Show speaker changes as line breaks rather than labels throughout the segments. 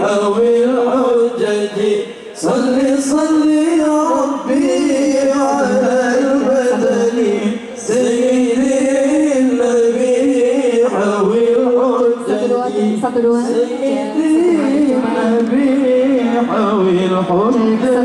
أو الحجج صل صل يا ربي على البدن سيد النبي أو الحجج سيد النبي أو الحجج.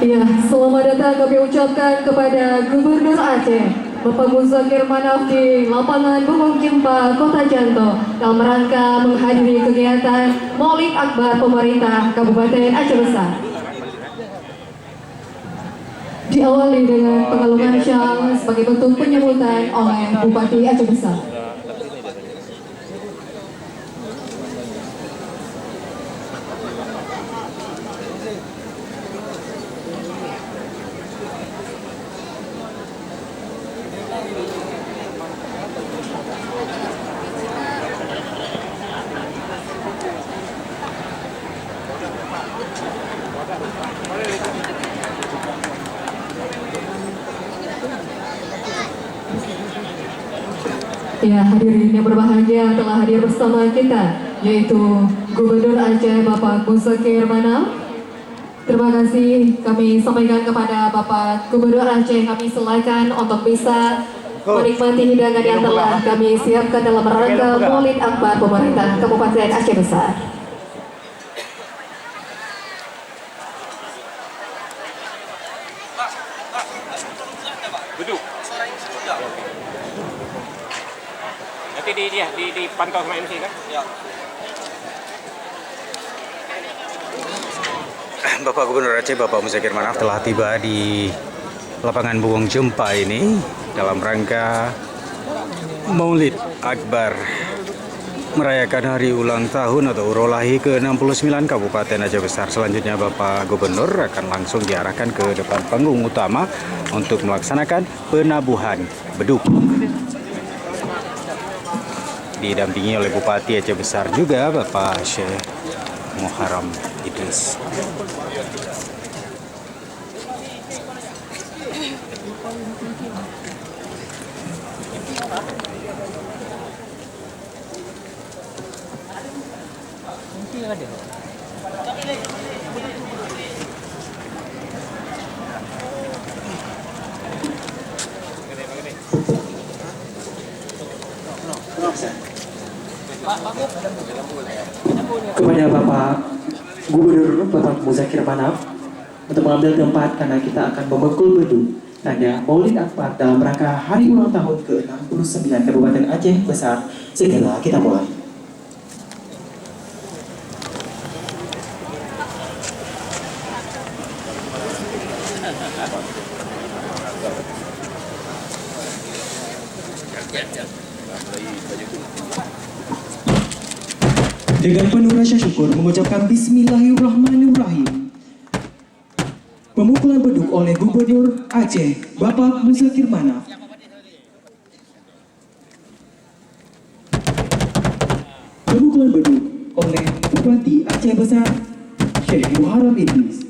Ya, selamat datang kami ucapkan kepada Gubernur Aceh, Bapak Muzakir Manaf di lapangan Bungkung Cimpa, Kota Janto, dalam rangka menghadiri kegiatan Maulid Akbar Pemerintah Kabupaten Aceh Besar. Diawali dengan pengalungan syal sebagai bentuk penyambutan oleh Bupati Aceh Besar. Ya, hadirin yang berbahagia telah hadir bersama kita, yaitu Gubernur Aceh Bapak Muzakir Manaf. Terima kasih kami sampaikan kepada Bapak Gubernur Aceh. Kami silakan untuk bisa menikmati hidangan yang telah kami siapkan dalam rangka Maulid Akbar Pemerintah Kabupaten Aceh Besar.
Duduk. Nanti dipantau sama MC kan? Ya.
Bapak Gubernur Aceh, Bapak Muzakir Manaf telah tiba di lapangan Bungkung Cimpa ini dalam rangka Maulid Akbar merayakan hari ulang tahun atau Urolahi ke-69 Kabupaten Aceh Besar. Selanjutnya Bapak Gubernur akan langsung diarahkan ke depan panggung utama untuk melaksanakan penabuhan beduk. Didampingi oleh Bupati Aceh Besar juga Bapak Syekh Muharram Idris.
Kepada Bapak Gubernur Bapak Muzakir Manaf untuk mengambil tempat karena kita akan memukul beduk tanda Maulid Akbar dalam rangka hari ulang tahun ke-69 Kabupaten Aceh Besar. Segera kita mulai. Dengan penuh rasa syukur mengucapkan Bismillahirrahmanirrahim. Pemukulan beduk oleh Gubernur Aceh Bapak Muzakir Manaf. Pemukulan beduk oleh Bupati Aceh Besar Syekh Muharram Idris.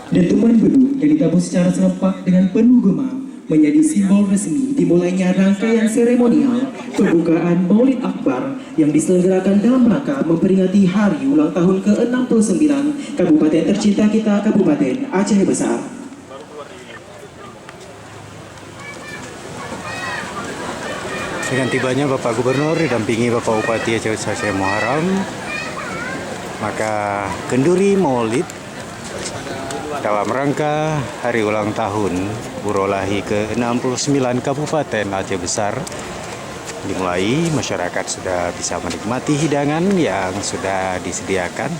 Dentuman beduk yang ditabur secara serempak dengan penuh gema menjadi simbol resmi dimulainya rangkaian seremonial pembukaan Maulid Akbar yang diselenggarakan dalam rangka memperingati hari ulang tahun ke-69 Kabupaten tercinta kita, Kabupaten Aceh Besar.
Dengan tibanya Bapak Gubernur didampingi Bapak Bupati Aceh Besar Syekh Muharram, maka kenduri Maulid dalam rangka hari ulang tahun Urolahi ke-69 Kabupaten Aceh Besar dimulai. Masyarakat sudah bisa menikmati hidangan yang sudah disediakan.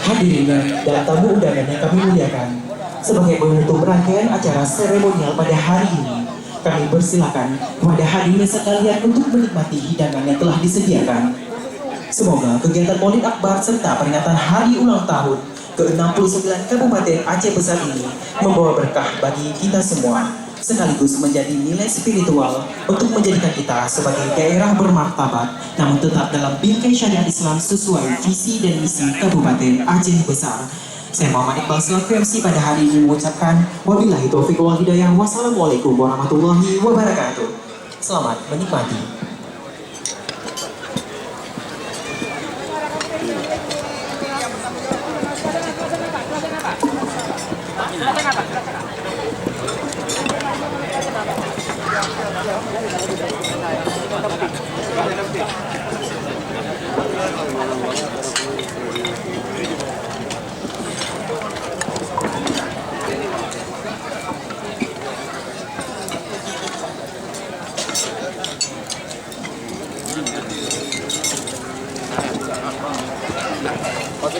Hadirin dan tamu undangan yang kami muliakan, sebagai penutup rangkaian acara seremonial pada hari ini, kami persilakan kepada hadirin sekalian untuk menikmati hidangan yang telah disediakan. Semoga kegiatan Maulid Akbar serta peringatan hari ulang tahun ke-69 Kabupaten Aceh Besar ini membawa berkah bagi kita semua, sekaligus menjadi nilai spiritual untuk menjadikan kita sebagai daerah bermartabat namun tetap dalam bingkai syariat Islam sesuai visi dan misi Kabupaten Aceh Besar. Saya Muhammad Iqbal selaku MC pada hari ini mengucapkan wabillahi taufiq wal hidayah. Wassalamualaikum warahmatullahi wabarakatuh. Selamat menikmati.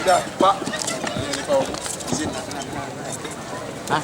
Pak.
Hah?